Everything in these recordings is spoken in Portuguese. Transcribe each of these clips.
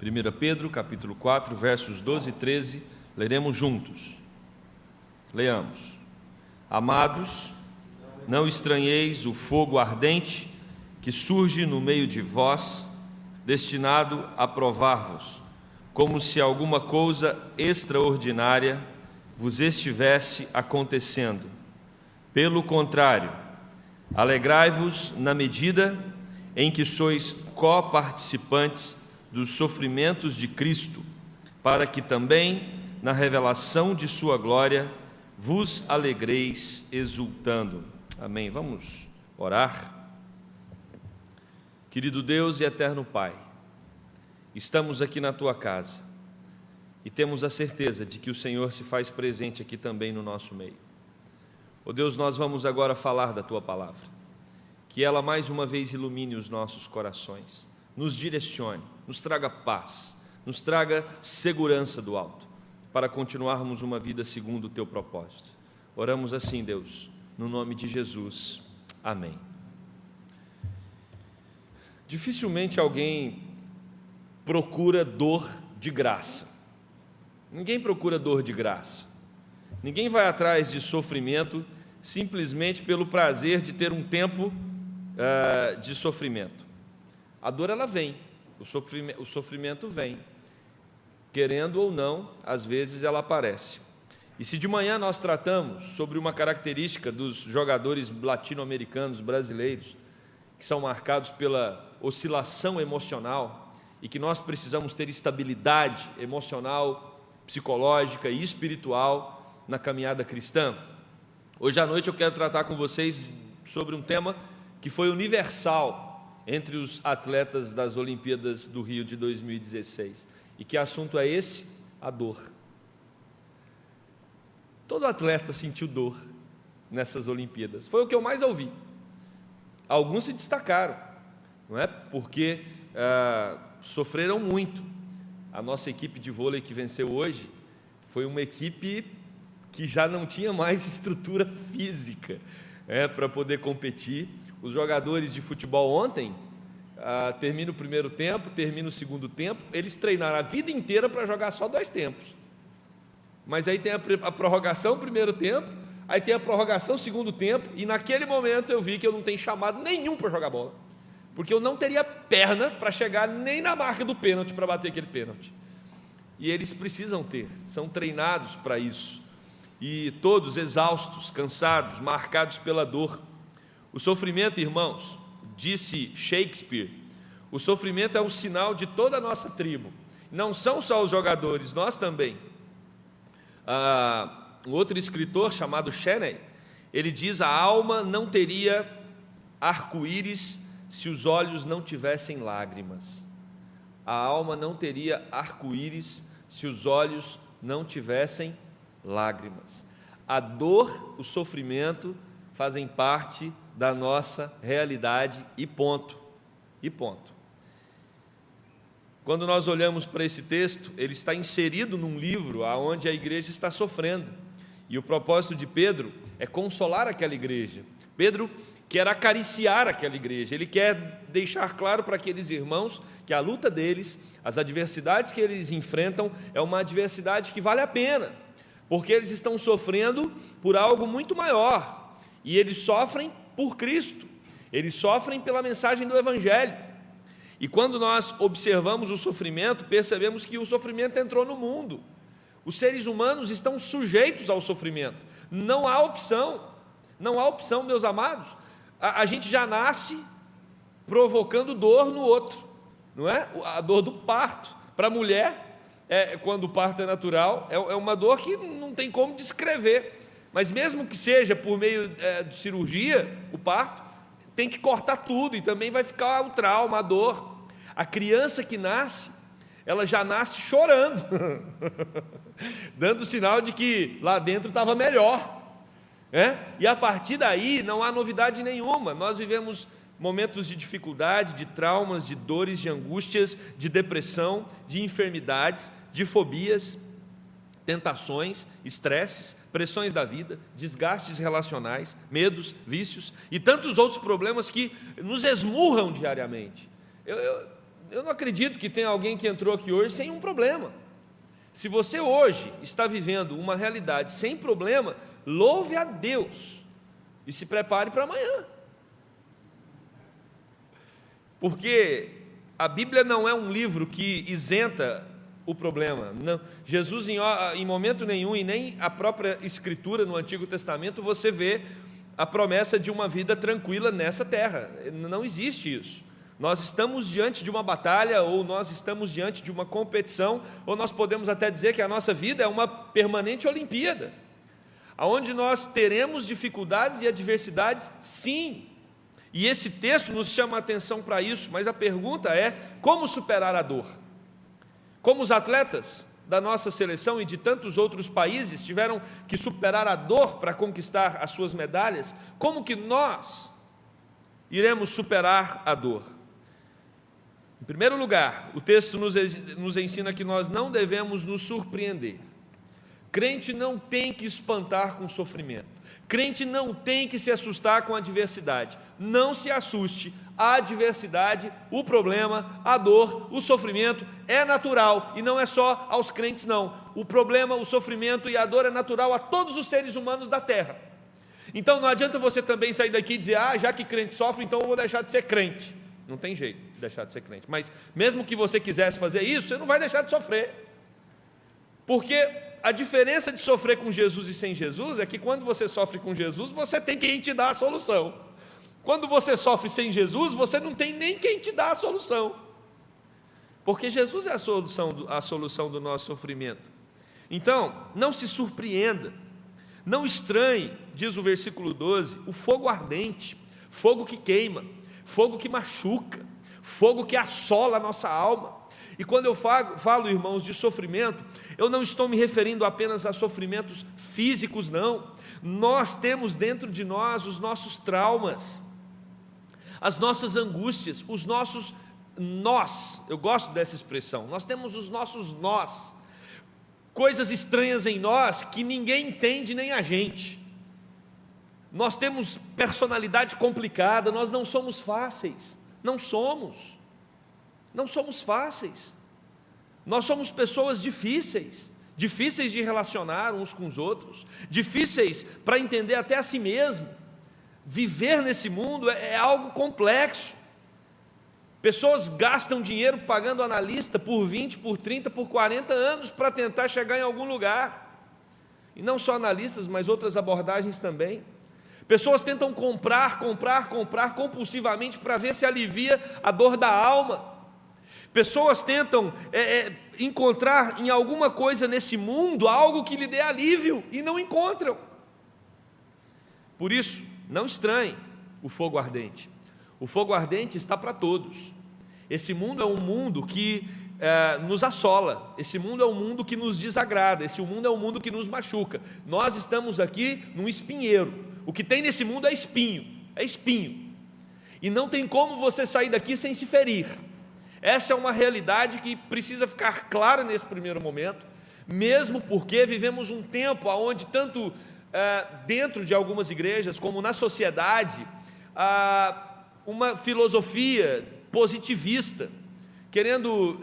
1 Pedro, capítulo 4, versos 12 e 13, leremos juntos. Leamos. Amados, não estranheis o fogo ardente que surge no meio de vós, destinado a provar-vos, como se alguma coisa extraordinária vos estivesse acontecendo. Pelo contrário, alegrai-vos na medida em que sois coparticipantes dos sofrimentos de Cristo, para que também, na revelação de sua glória, vos alegreis exultando. Amém. Vamos orar. Querido Deus e eterno Pai, estamos aqui na Tua casa e temos a certeza de que o Senhor se faz presente aqui também no nosso meio. Ó Deus, nós vamos agora falar da Tua palavra, que ela mais uma vez ilumine os nossos corações, nos direcione, nos traga paz, nos traga segurança do alto, para continuarmos uma vida segundo o Teu propósito. Oramos assim, Deus, no nome de Jesus. Amém. Dificilmente alguém procura dor de graça. Ninguém procura dor de graça. Ninguém vai atrás de sofrimento simplesmente pelo prazer de ter um tempo de sofrimento. A dor, ela vem, o sofrimento vem. Querendo ou não, às vezes ela aparece. E se de manhã nós tratamos sobre uma característica dos jogadores latino-americanos brasileiros, que são marcados pela oscilação emocional e que nós precisamos ter estabilidade emocional, psicológica e espiritual na caminhada cristã, hoje à noite eu quero tratar com vocês sobre um tema que foi universal entre os atletas das Olimpíadas do Rio de 2016. E que assunto é esse? A dor. Todo atleta sentiu dor nessas Olimpíadas. Foi o que eu mais ouvi. Alguns se destacaram, não é? Porque sofreram muito. A nossa equipe de vôlei que venceu hoje foi uma equipe que já não tinha mais estrutura física para poder competir. Os jogadores de futebol ontem, termina o primeiro tempo, termina o segundo tempo, eles treinaram a vida inteira para jogar só 2 tempos. Mas aí tem a prorrogação, primeiro tempo, aí tem a prorrogação, segundo tempo, e naquele momento eu vi que eu não tenho chamado nenhum para jogar bola, porque eu não teria perna para chegar nem na marca do pênalti para bater aquele pênalti. E eles precisam ter, são treinados para isso. E todos exaustos, cansados, marcados pela dor. O sofrimento, irmãos, disse Shakespeare, o sofrimento é um sinal de toda a nossa tribo. Não são só os jogadores, nós também. Um outro escritor chamado Shelley, ele diz: a alma não teria arco-íris se os olhos não tivessem lágrimas. A alma não teria arco-íris se os olhos não tivessem lágrimas. A dor, o sofrimento fazem parte da nossa realidade e ponto. E ponto. Quando nós olhamos para esse texto, ele está inserido num livro onde a igreja está sofrendo. E o propósito de Pedro é consolar aquela igreja. Pedro quer acariciar aquela igreja. Ele quer deixar claro para aqueles irmãos que a luta deles, as adversidades que eles enfrentam, é uma adversidade que vale a pena, porque eles estão sofrendo por algo muito maior. E eles sofrem por Cristo, eles sofrem pela mensagem do Evangelho. E quando nós observamos o sofrimento, percebemos que o sofrimento entrou no mundo. Os seres humanos estão sujeitos ao sofrimento. Não há opção, meus amados. A gente já nasce provocando dor no outro, não é? A dor do parto. Para a mulher, quando o parto é natural, é uma dor que não tem como descrever. Mas mesmo que seja por meio de cirurgia, o parto, tem que cortar tudo e também vai ficar o trauma, a dor. A criança que nasce, ela já nasce chorando, dando sinal de que lá dentro estava melhor. E a partir daí não há novidade nenhuma. Nós vivemos momentos de dificuldade, de traumas, de dores, de angústias, de depressão, de enfermidades, de fobias, tentações, estresses, pressões da vida, desgastes relacionais, medos, vícios e tantos outros problemas que nos esmurram diariamente. eu não acredito que tenha alguém que entrou aqui hoje sem um problema. Se você hoje está vivendo uma realidade sem problema, louve a Deus e se prepare para amanhã. Porque a Bíblia não é um livro que isenta o problema. Não. Jesus, em momento nenhum, e nem a própria Escritura no Antigo Testamento, você vê a promessa de uma vida tranquila nessa terra. Não existe isso. Nós estamos diante de uma batalha, ou nós estamos diante de uma competição, ou nós podemos até dizer que a nossa vida é uma permanente Olimpíada, onde nós teremos dificuldades e adversidades, sim. E esse texto nos chama a atenção para isso, mas a pergunta é: como superar a dor? Como os atletas da nossa seleção e de tantos outros países tiveram que superar a dor para conquistar as suas medalhas, como que nós iremos superar a dor? Em primeiro lugar, o texto nos ensina que nós não devemos nos surpreender. Crente não tem que espantar com o sofrimento. Crente não tem que se assustar com a adversidade. Não se assuste. A adversidade, o problema, a dor, o sofrimento é natural, e não é só aos crentes, não. O problema, o sofrimento e a dor é natural a todos os seres humanos da terra. Então não adianta você também sair daqui e dizer: já que crente sofre, então eu vou deixar de ser crente. Não tem jeito de deixar de ser crente. Mas mesmo que você quisesse fazer isso, você não vai deixar de sofrer. Porque a diferença de sofrer com Jesus e sem Jesus é que quando você sofre com Jesus, você tem quem te dá a solução. Quando você sofre sem Jesus, você não tem nem quem te dá a solução. Porque Jesus é a solução do nosso sofrimento. Então, não se surpreenda, não estranhe, diz o versículo 12, o fogo ardente, fogo que queima, fogo que machuca, fogo que assola a nossa alma. E quando eu falo, irmãos, de sofrimento, eu não estou me referindo apenas a sofrimentos físicos, não. Nós temos dentro de nós os nossos traumas, as nossas angústias, os nossos nós. Eu gosto dessa expressão. Nós temos os nossos nós, coisas estranhas em nós que ninguém entende, nem a gente. Nós temos personalidade complicada, nós não somos fáceis, não somos fáceis, nós somos pessoas difíceis de relacionar uns com os outros, difíceis para entender até a si mesmo. Viver nesse mundo é algo complexo. Pessoas gastam dinheiro pagando analista por 20, por 30, por 40 anos para tentar chegar em algum lugar, e não só analistas, mas outras abordagens também. Pessoas tentam comprar compulsivamente para ver se alivia a dor da alma. Pessoas tentam encontrar em alguma coisa nesse mundo algo que lhe dê alívio e não encontram. Por isso, não estranhe o fogo ardente. O fogo ardente está para todos. Esse mundo é um mundo que nos assola. Esse mundo é um mundo que nos desagrada. Esse mundo é um mundo que nos machuca. Nós estamos aqui num espinheiro. O que tem nesse mundo é espinho. E não tem como você sair daqui sem se ferir. Essa é uma realidade que precisa ficar clara nesse primeiro momento, mesmo porque vivemos um tempo onde tanto dentro de algumas igrejas como na sociedade, uma filosofia positivista, querendo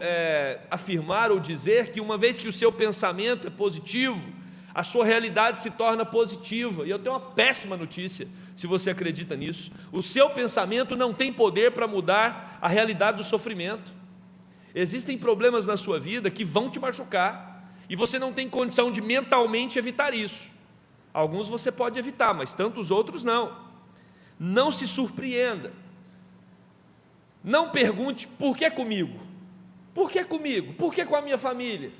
afirmar ou dizer que uma vez que o seu pensamento é positivo, a sua realidade se torna positiva. E eu tenho uma péssima notícia se você acredita nisso. O seu pensamento não tem poder para mudar a realidade do sofrimento. Existem problemas na sua vida que vão te machucar, e você não tem condição de mentalmente evitar isso. Alguns você pode evitar, mas tantos outros não. Não se surpreenda. Não pergunte: por que comigo? Por que comigo? Por que com a minha família?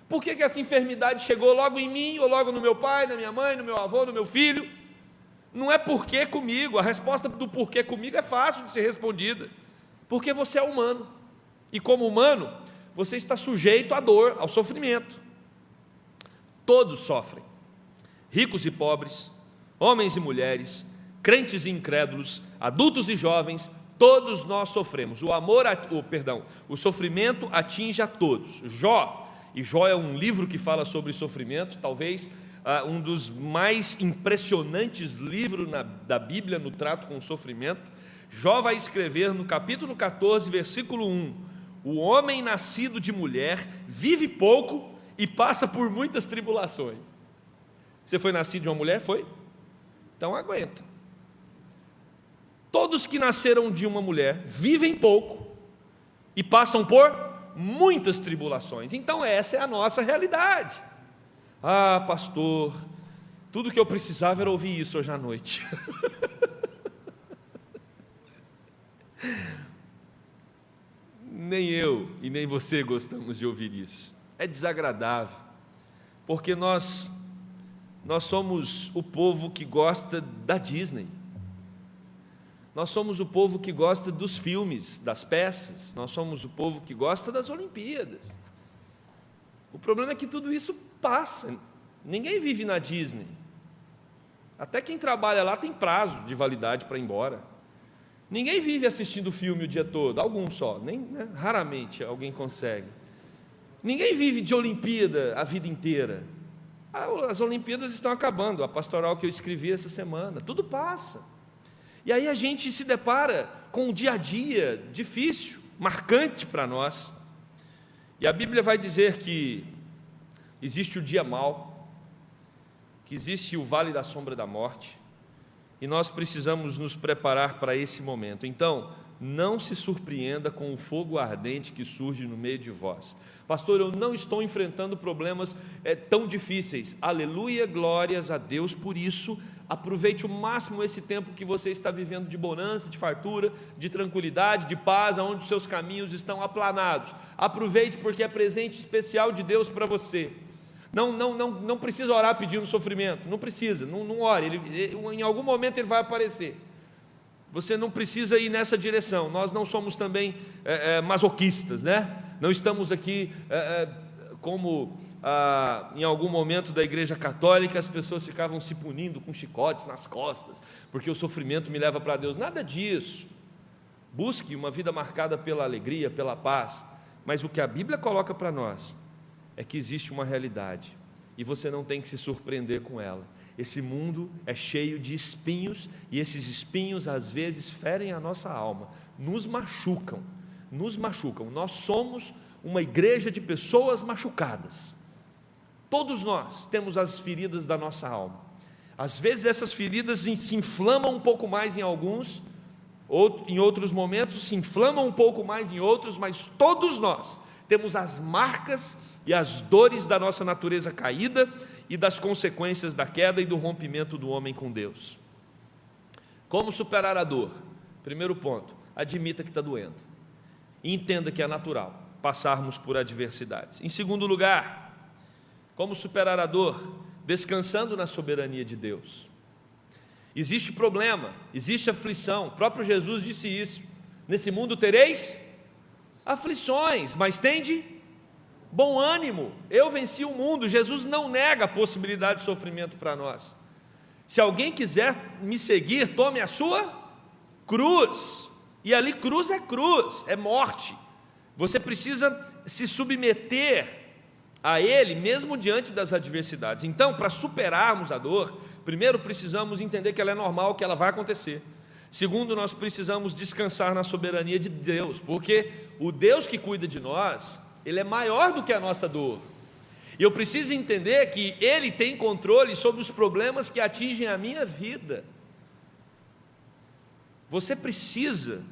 Por que essa enfermidade chegou logo em mim, ou logo no meu pai, na minha mãe, no meu avô, no meu filho? Não é por que comigo. A resposta do porquê comigo é fácil de ser respondida. Porque você é humano. E como humano, você está sujeito à dor, ao sofrimento. Todos sofrem. Ricos e pobres, homens e mulheres, crentes e incrédulos, adultos e jovens, todos nós sofremos. O sofrimento atinge a todos. Jó é um livro que fala sobre sofrimento, talvez um dos mais impressionantes livros da Bíblia no trato com o sofrimento. Jó vai escrever no capítulo 14, versículo 1: o homem nascido de mulher vive pouco e passa por muitas tribulações. Você foi nascido de uma mulher? Foi? Então aguenta. Todos que nasceram de uma mulher vivem pouco e passam por muitas tribulações. Então essa é a nossa realidade. Ah, pastor, tudo que eu precisava era ouvir isso hoje à noite. Nem eu e nem você gostamos de ouvir isso. É desagradável, porque nós somos o povo que gosta da Disney. Nós somos o povo que gosta dos filmes, das peças. Nós somos o povo que gosta das Olimpíadas. O problema é que tudo isso passa. Ninguém vive na Disney. Até quem trabalha lá tem prazo de validade para ir embora. Ninguém vive assistindo filme o dia todo, alguns só, né? Raramente alguém consegue. Ninguém vive de Olimpíada a vida inteira. As Olimpíadas estão acabando, a pastoral que eu escrevi essa semana, tudo passa. E aí a gente se depara com um dia a dia difícil, marcante para nós. E a Bíblia vai dizer que existe o dia mau, que existe o vale da sombra da morte, e nós precisamos nos preparar para esse momento. Então, não se surpreenda com o fogo ardente que surge no meio de vós. Pastor, eu não estou enfrentando problemas tão difíceis. Aleluia, glórias a Deus por isso. Aproveite o máximo esse tempo que você está vivendo de bonança, de fartura, de tranquilidade, de paz, onde os seus caminhos estão aplanados. Aproveite, porque é presente especial de Deus para você. Não precisa orar pedindo sofrimento, não precisa, não ore, em algum momento ele vai aparecer. Você não precisa ir nessa direção. Nós não somos também masoquistas, né? Não estamos aqui como em algum momento da Igreja Católica as pessoas ficavam se punindo com chicotes nas costas, porque o sofrimento me leva para Deus. Nada disso. Busque uma vida marcada pela alegria, pela paz. Mas o que a Bíblia coloca para nós é que existe uma realidade e você não tem que se surpreender com ela. Esse mundo é cheio de espinhos e esses espinhos às vezes ferem a nossa alma, nos machucam. Nós somos uma igreja de pessoas machucadas. Todos nós temos as feridas da nossa alma. Às vezes essas feridas se inflamam um pouco mais em alguns, em outros momentos se inflamam um pouco mais em outros, mas todos nós temos as marcas e as dores da nossa natureza caída e das consequências da queda e do rompimento do homem com Deus. Como superar a dor? Primeiro ponto, admita que está doendo. E entenda que é natural passarmos por adversidades. Em segundo lugar, como superar a dor? Descansando na soberania de Deus. Existe problema, existe aflição, o próprio Jesus disse isso. Nesse mundo tereis aflições, mas tende bom ânimo, eu venci o mundo. Jesus não nega a possibilidade de sofrimento para nós. Se alguém quiser me seguir, tome a sua cruz, e ali cruz, é morte. Você precisa se submeter a Ele, mesmo diante das adversidades. Então, para superarmos a dor, primeiro precisamos entender que ela é normal, que ela vai acontecer. Segundo, nós precisamos descansar na soberania de Deus, porque o Deus que cuida de nós, Ele é maior do que a nossa dor. E eu preciso entender que Ele tem controle sobre os problemas que atingem a minha vida. Você precisa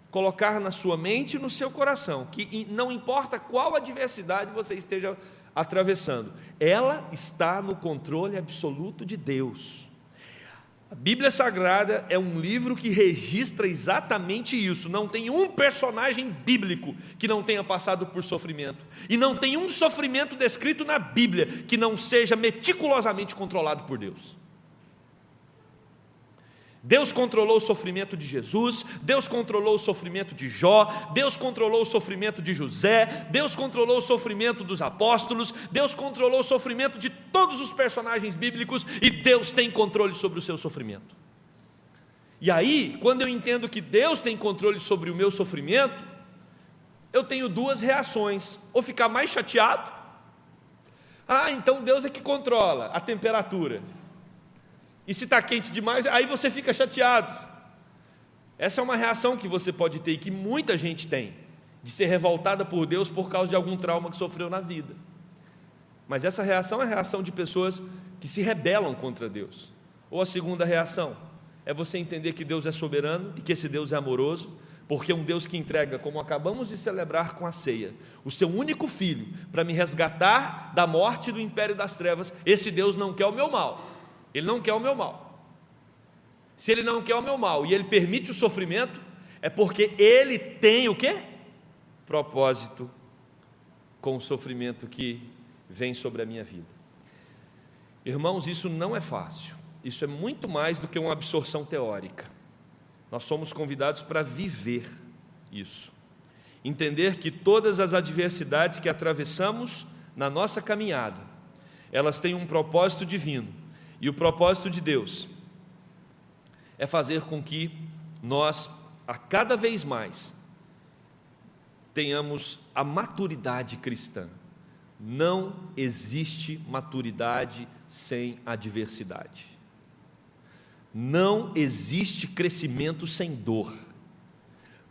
colocar na sua mente e no seu coração que não importa qual adversidade você esteja atravessando, ela está no controle absoluto de Deus. A Bíblia Sagrada é um livro que registra exatamente isso. Não tem um personagem bíblico que não tenha passado por sofrimento, e não tem um sofrimento descrito na Bíblia que não seja meticulosamente controlado por Deus. Deus controlou o sofrimento de Jesus, Deus controlou o sofrimento de Jó, Deus controlou o sofrimento de José, Deus controlou o sofrimento dos apóstolos, Deus controlou o sofrimento de todos os personagens bíblicos, e Deus tem controle sobre o seu sofrimento. E aí, quando eu entendo que Deus tem controle sobre o meu sofrimento, eu tenho duas reações: ou ficar mais chateado, então Deus é que controla a temperatura, e se está quente demais, aí você fica chateado. Essa é uma reação que você pode ter e que muita gente tem. de ser revoltada por Deus por causa de algum trauma que sofreu na vida. Mas essa reação é a reação de pessoas que se rebelam contra Deus. Ou a segunda reação é você entender que Deus é soberano e que esse Deus é amoroso, porque é um Deus que entrega, como acabamos de celebrar com a ceia, o seu único filho para me resgatar da morte e do império das trevas. Esse Deus não quer o meu mal, Ele não quer o meu mal. Se Ele não quer o meu mal e Ele permite o sofrimento, é porque Ele tem o quê? Propósito com o sofrimento que vem sobre a minha vida. Irmãos, isso não é fácil, isso é muito mais do que uma absorção teórica. Nós somos convidados para viver isso, entender que todas as adversidades que atravessamos na nossa caminhada, elas têm um propósito divino, e o propósito de Deus é fazer com que nós, a cada vez mais, tenhamos a maturidade cristã. Não existe maturidade sem adversidade. Não existe crescimento sem dor.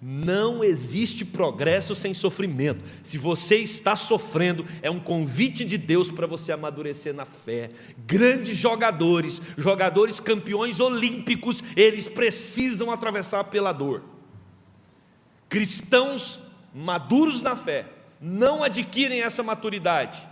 Não existe progresso sem sofrimento. Se você está sofrendo, é um convite de Deus para você amadurecer na fé. Grandes jogadores campeões olímpicos, eles precisam atravessar pela dor. Cristãos maduros na fé não adquirem essa maturidade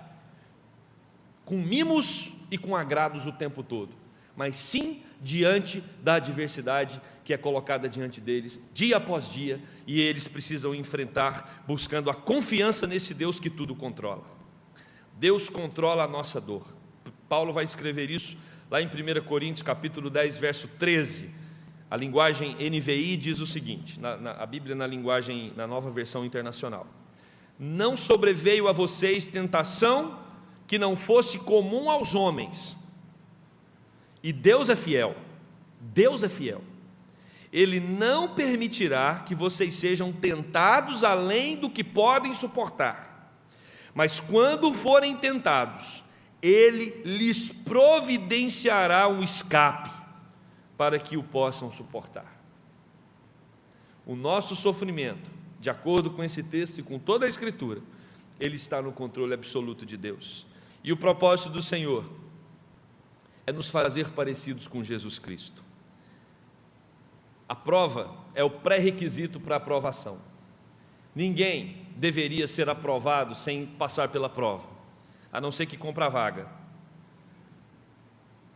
com mimos e com agrados o tempo todo, mas sim diante da adversidade que é colocada diante deles, dia após dia, e eles precisam enfrentar, buscando a confiança nesse Deus que tudo controla. Deus controla a nossa dor. Paulo vai escrever isso lá em 1 Coríntios capítulo 10, verso 13. A linguagem NVI diz o seguinte, a Bíblia na nova versão internacional: não sobreveio a vocês tentação que não fosse comum aos homens, e Deus é fiel, Ele não permitirá que vocês sejam tentados além do que podem suportar, mas quando forem tentados, Ele lhes providenciará um escape, para que o possam suportar. O nosso sofrimento, de acordo com esse texto e com toda a Escritura, ele está no controle absoluto de Deus. E o propósito do Senhor é nos fazer parecidos com Jesus Cristo. A prova é o pré-requisito para a aprovação. Ninguém deveria ser aprovado sem passar pela prova, a não ser que compre a vaga.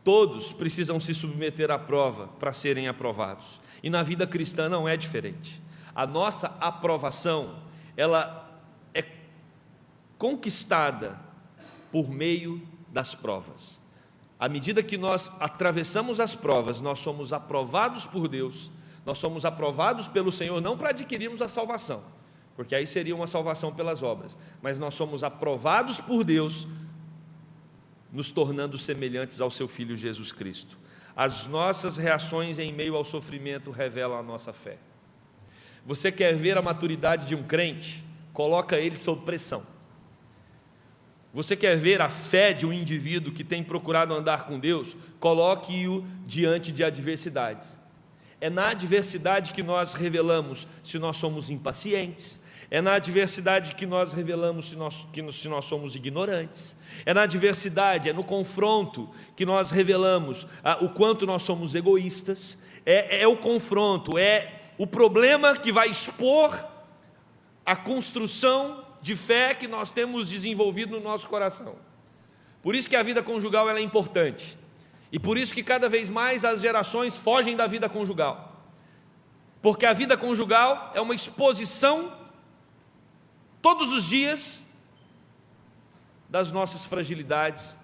Todos precisam se submeter à prova para serem aprovados. E na vida cristã não é diferente. A nossa aprovação, ela é conquistada por meio das provas. À medida que nós atravessamos as provas, nós somos aprovados por Deus, nós somos aprovados pelo Senhor, não para adquirirmos a salvação, porque aí seria uma salvação pelas obras, mas nós somos aprovados por Deus, nos tornando semelhantes ao seu Filho Jesus Cristo. As nossas reações em meio ao sofrimento revelam a nossa fé. Você quer ver a maturidade de um crente? Coloca ele sob pressão. Você quer ver a fé de um indivíduo que tem procurado andar com Deus? Coloque-o diante de adversidades. É na adversidade que nós revelamos se nós somos impacientes. É na adversidade que nós revelamos se nós somos ignorantes. É na adversidade, é no confronto que nós revelamos o quanto nós somos egoístas. É o confronto, é o problema que vai expor a construção de fé que nós temos desenvolvido no nosso coração. Por isso que a vida conjugal ela é importante. E por isso que cada vez mais as gerações fogem da vida conjugal. Porque a vida conjugal é uma exposição todos os dias das nossas fragilidades,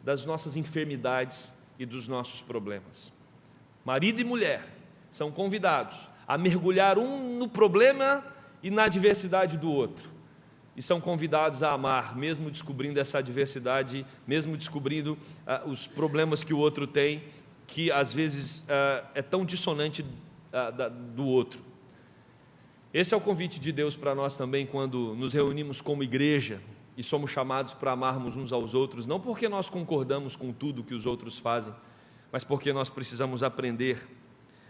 das nossas enfermidades e dos nossos problemas. Marido e mulher são convidados a mergulhar um no problema e na adversidade do outro. E são convidados a amar, mesmo descobrindo essa adversidade, mesmo descobrindo os problemas que o outro tem, que às vezes é tão dissonante do outro. Esse é o convite de Deus para nós também, quando nos reunimos como igreja e somos chamados para amarmos uns aos outros, não porque nós concordamos com tudo que os outros fazem, mas porque nós precisamos aprender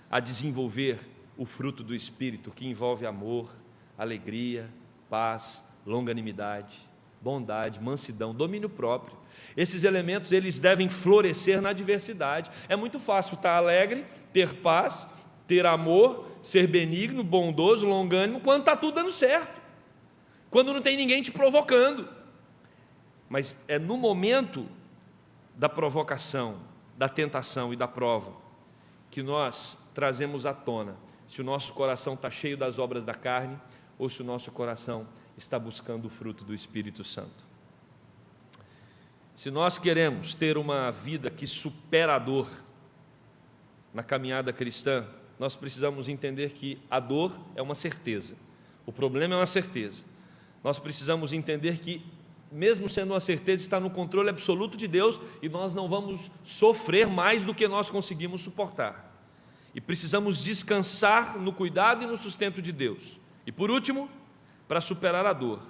a desenvolver o fruto do Espírito, que envolve amor, alegria, paz, longanimidade, bondade, mansidão, domínio próprio. Esses elementos, eles devem florescer na adversidade. É muito fácil estar alegre, ter paz, ter amor, ser benigno, bondoso, longânimo, quando está tudo dando certo, quando não tem ninguém te provocando. Mas é no momento da provocação, da tentação e da prova que nós trazemos à tona se o nosso coração está cheio das obras da carne ou se o nosso coração está buscando o fruto do Espírito Santo. Se nós queremos ter uma vida que supera a dor na caminhada cristã, nós precisamos entender que a dor é uma certeza, o problema é uma certeza. Nós precisamos entender que, mesmo sendo uma certeza, está no controle absoluto de Deus e nós não vamos sofrer mais do que nós conseguimos suportar. E precisamos descansar no cuidado e no sustento de Deus. E por último, para superar a dor,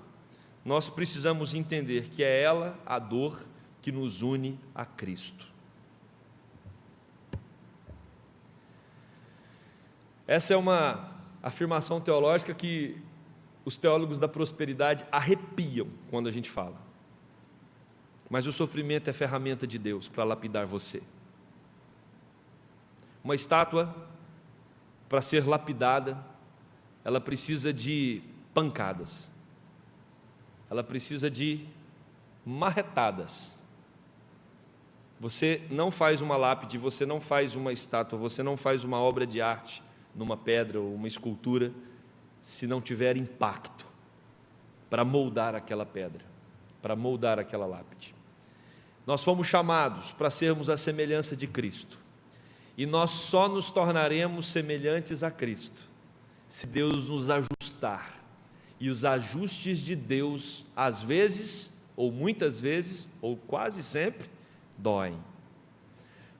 nós precisamos entender que é ela, a dor, que nos une a Cristo. Essa é uma afirmação teológica que os teólogos da prosperidade arrepiam quando a gente fala. Mas o sofrimento é ferramenta de Deus para lapidar você. Uma estátua, para ser lapidada, ela precisa de pancadas, ela precisa de marretadas. Você não faz uma lápide, você não faz uma estátua, você não faz uma obra de arte numa pedra ou uma escultura se não tiver impacto para moldar aquela pedra, para moldar aquela lápide. Nós fomos chamados para sermos a semelhança de Cristo. E nós só nos tornaremos semelhantes a Cristo se Deus nos ajustar. E os ajustes de Deus, às vezes, ou muitas vezes, ou quase sempre, doem.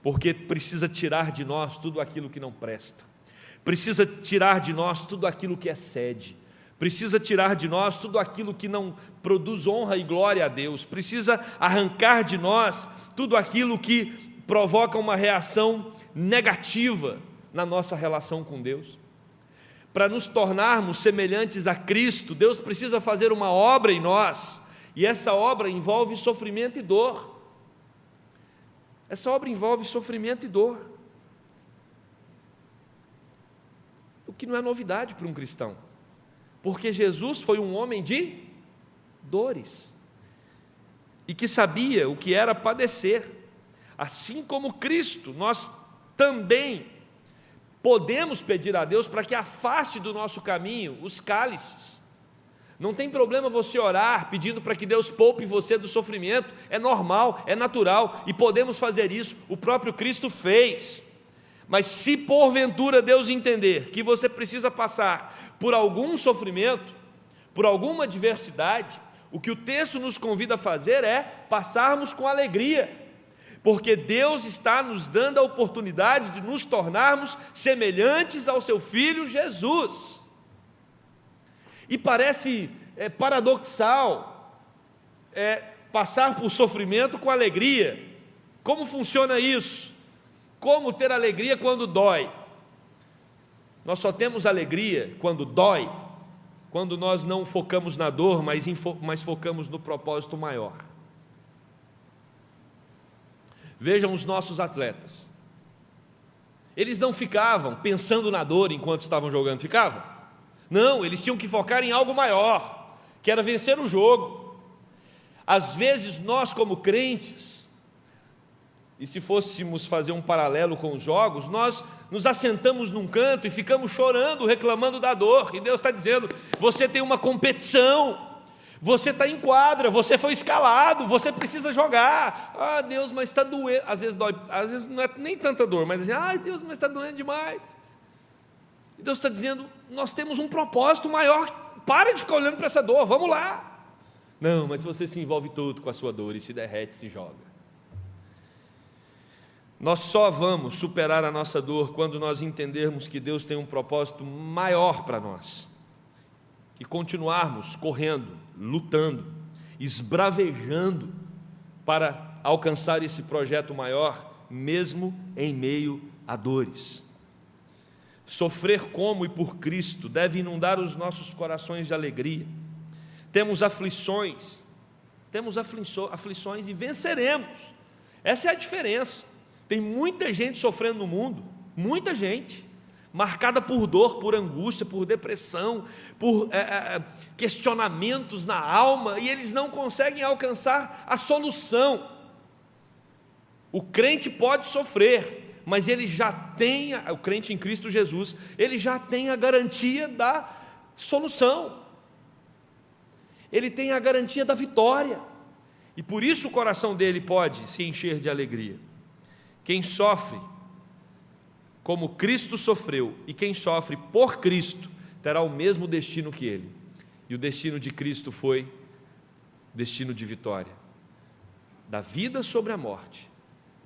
Porque precisa tirar de nós tudo aquilo que não presta. Precisa tirar de nós tudo aquilo que excede. Precisa tirar de nós tudo aquilo que não produz honra e glória a Deus. Precisa arrancar de nós tudo aquilo que provoca uma reação negativa na nossa relação com Deus. Para nos tornarmos semelhantes a Cristo, Deus precisa fazer uma obra em nós, e essa obra envolve sofrimento e dor. Essa obra envolve sofrimento e dor, o que não é novidade para um cristão, porque Jesus foi um homem de dores, e que sabia o que era padecer. Assim como Cristo, nós também podemos pedir a Deus para que afaste do nosso caminho os cálices. Não tem problema você orar pedindo para que Deus poupe você do sofrimento, é normal, é natural, e podemos fazer isso, o próprio Cristo fez. Mas se porventura Deus entender que você precisa passar por algum sofrimento, por alguma adversidade, o que o texto nos convida a fazer é passarmos com alegria, porque Deus está nos dando a oportunidade de nos tornarmos semelhantes ao seu Filho Jesus. E parece paradoxal passar por sofrimento com alegria. Como funciona isso? Como ter alegria quando dói? Nós só temos alegria quando dói, quando nós não focamos na dor, mas focamos no propósito maior. Vejam os nossos atletas. Eles não ficavam pensando na dor enquanto estavam jogando, ficavam? Não, eles tinham que focar em algo maior, que era vencer o jogo. Às vezes nós, como crentes, e se fôssemos fazer um paralelo com os jogos, nós nos assentamos num canto e ficamos chorando, reclamando da dor, e Deus está dizendo: você tem uma competição, você está em quadra, você foi escalado, você precisa jogar. Ah, Deus, mas está doendo. Às vezes dói, às vezes não é nem tanta dor, mas assim, ai Deus, mas está doendo demais. E Deus está dizendo: nós temos um propósito maior, para de ficar olhando para essa dor, vamos lá. Não, mas você se envolve todo com a sua dor e se derrete, se joga. Nós só vamos superar a nossa dor quando nós entendermos que Deus tem um propósito maior para nós, e continuarmos correndo, lutando, esbravejando para alcançar esse projeto maior, mesmo em meio a dores. Sofrer como e por Cristo deve inundar os nossos corações de alegria, temos aflições e venceremos. Essa é a diferença. Tem muita gente sofrendo no mundo, muita gente, marcada por dor, por angústia, por depressão, por questionamentos na alma, e eles não conseguem alcançar a solução. O crente pode sofrer, mas ele já tem, o crente em Cristo Jesus, ele já tem a garantia da solução, ele tem a garantia da vitória, e por isso o coração dele pode se encher de alegria. Quem sofre como Cristo sofreu, e quem sofre por Cristo, terá o mesmo destino que ele, e o destino de Cristo foi destino de vitória, da vida sobre a morte,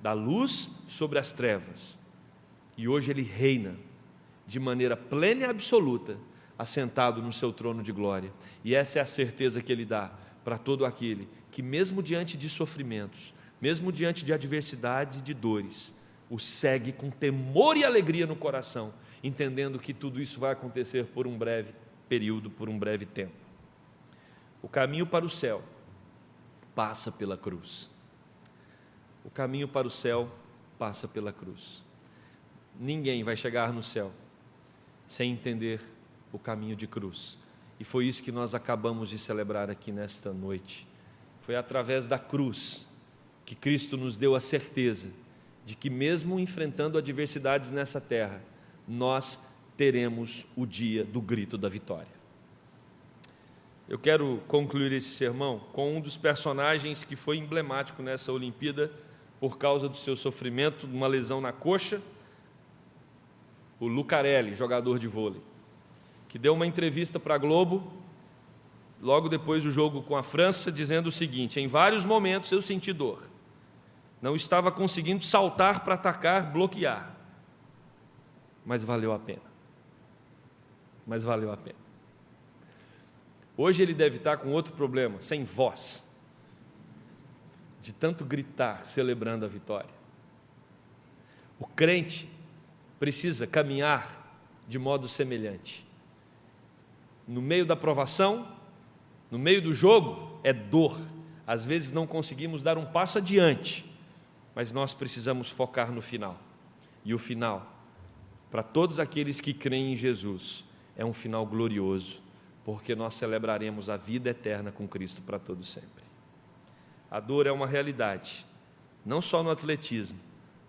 da luz sobre as trevas, e hoje ele reina de maneira plena e absoluta, assentado no seu trono de glória, e essa é a certeza que ele dá para todo aquele que mesmo diante de sofrimentos, mesmo diante de adversidades e de dores, o segue com temor e alegria no coração, entendendo que tudo isso vai acontecer por um breve período, por um breve tempo. O caminho para o céu passa pela cruz. O caminho para o céu passa pela cruz. Ninguém vai chegar no céu sem entender o caminho de cruz. E foi isso que nós acabamos de celebrar aqui nesta noite. Foi através da cruz que Cristo nos deu a certeza de que mesmo enfrentando adversidades nessa terra, nós teremos o dia do grito da vitória. Eu quero concluir esse sermão com um dos personagens que foi emblemático nessa Olimpíada por causa do seu sofrimento, de uma lesão na coxa, o Lucarelli, jogador de vôlei, que deu uma entrevista para a Globo, logo depois do jogo com a França, dizendo o seguinte: em vários momentos eu senti dor, não estava conseguindo saltar para atacar, bloquear, mas valeu a pena, Hoje ele deve estar com outro problema, sem voz, de tanto gritar, celebrando a vitória. O crente precisa caminhar de modo semelhante. No meio da provação, no meio do jogo, é dor. Às vezes não conseguimos dar um passo adiante, mas nós precisamos focar no final. E o final, para todos aqueles que creem em Jesus, é um final glorioso, porque nós celebraremos a vida eterna com Cristo para todo sempre. A dor é uma realidade, não só no atletismo,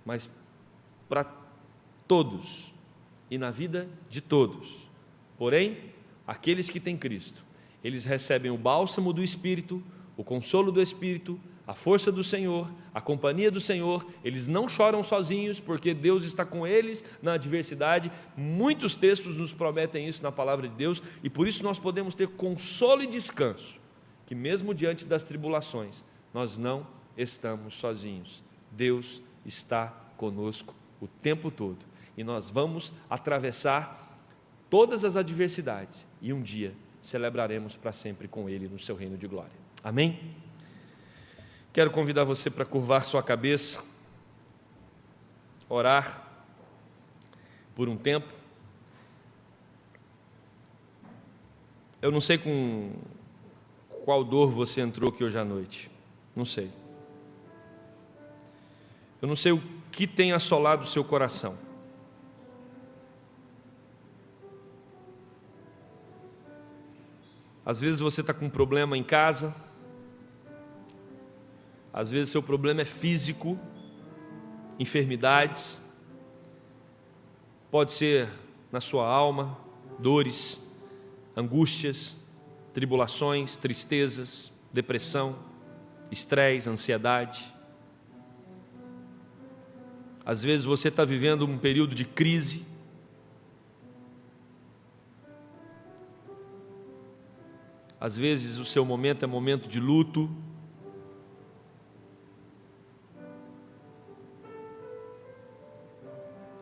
mas para todos e na vida de todos. Porém, aqueles que têm Cristo, eles recebem o bálsamo do Espírito, o consolo do Espírito, a força do Senhor, a companhia do Senhor. Eles não choram sozinhos, porque Deus está com eles na adversidade. Muitos textos nos prometem isso na palavra de Deus, e por isso nós podemos ter consolo e descanso, que mesmo diante das tribulações, nós não estamos sozinhos. Deus está conosco o tempo todo, e nós vamos atravessar todas as adversidades, e um dia celebraremos para sempre com Ele no seu reino de glória. Amém? Quero convidar você para curvar sua cabeça, orar por um tempo. Eu não sei com qual dor você entrou aqui hoje à noite, não sei. Eu não sei o que tem assolado o seu coração. Às vezes você está com um problema em casa, às vezes seu problema é físico, enfermidades, pode ser na sua alma, dores, angústias, tribulações, tristezas, depressão, estresse, ansiedade. Às vezes você está vivendo um período de crise, às vezes o seu momento é momento de luto.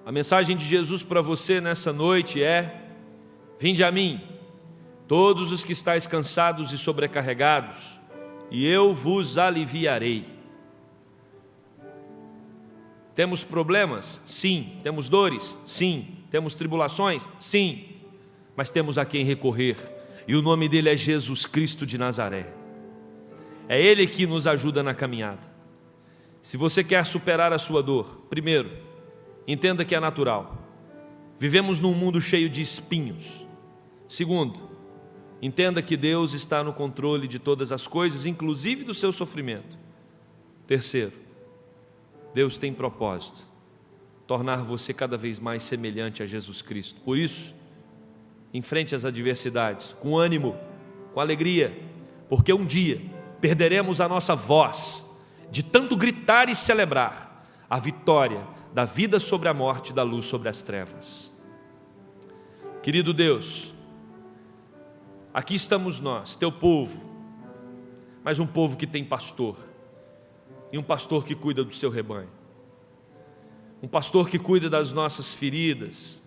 A mensagem de Jesus para você nessa noite é: vinde a mim, todos os que estáis cansados e sobrecarregados, e eu vos aliviarei. Temos problemas? Sim. Temos dores? Sim. Temos tribulações? Sim. Mas temos a quem recorrer, E o nome dele é Jesus Cristo de Nazaré. É Ele que nos ajuda na caminhada. Se você quer superar a sua dor, primeiro, entenda que é natural. Vivemos num mundo cheio de espinhos. Segundo, entenda que Deus está no controle de todas as coisas, inclusive do seu sofrimento. Terceiro, Deus tem propósito: tornar você cada vez mais semelhante a Jesus Cristo. Por isso, enfrente as adversidades com ânimo, com alegria, porque um dia perderemos a nossa voz de tanto gritar e celebrar a vitória da vida sobre a morte, da luz sobre as trevas. Querido Deus, aqui estamos nós, teu povo, mas um povo que tem pastor, e um pastor que cuida do seu rebanho, um pastor que cuida das nossas feridas,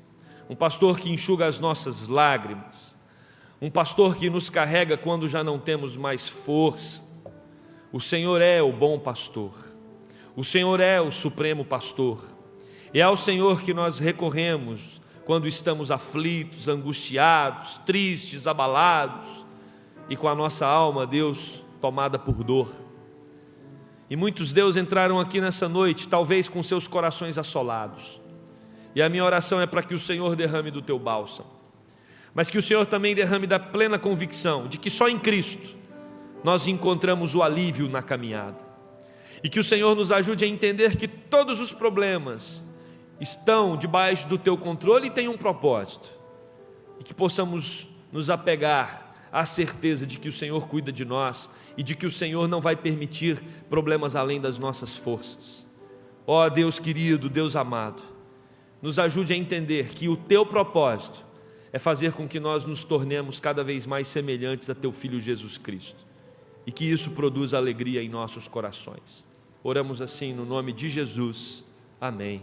um pastor que enxuga as nossas lágrimas, um pastor que nos carrega quando já não temos mais força. O Senhor é o bom pastor, o Senhor é o supremo pastor, e é ao Senhor que nós recorremos quando estamos aflitos, angustiados, tristes, abalados, e com a nossa alma, Deus, tomada por dor. E muitos, Deus, entraram aqui nessa noite, talvez com seus corações assolados, e a minha oração é para que o Senhor derrame do teu bálsamo, mas que o Senhor também derrame da plena convicção de que só em Cristo nós encontramos o alívio na caminhada, e que o Senhor nos ajude a entender que todos os problemas estão debaixo do teu controle e têm um propósito, e que possamos nos apegar à certeza de que o Senhor cuida de nós, e de que o Senhor não vai permitir problemas além das nossas forças. Ó Deus querido, Deus amado, nos ajude a entender que o teu propósito é fazer com que nós nos tornemos cada vez mais semelhantes a teu Filho Jesus Cristo, e que isso produza alegria em nossos corações. Oramos assim no nome de Jesus. Amém.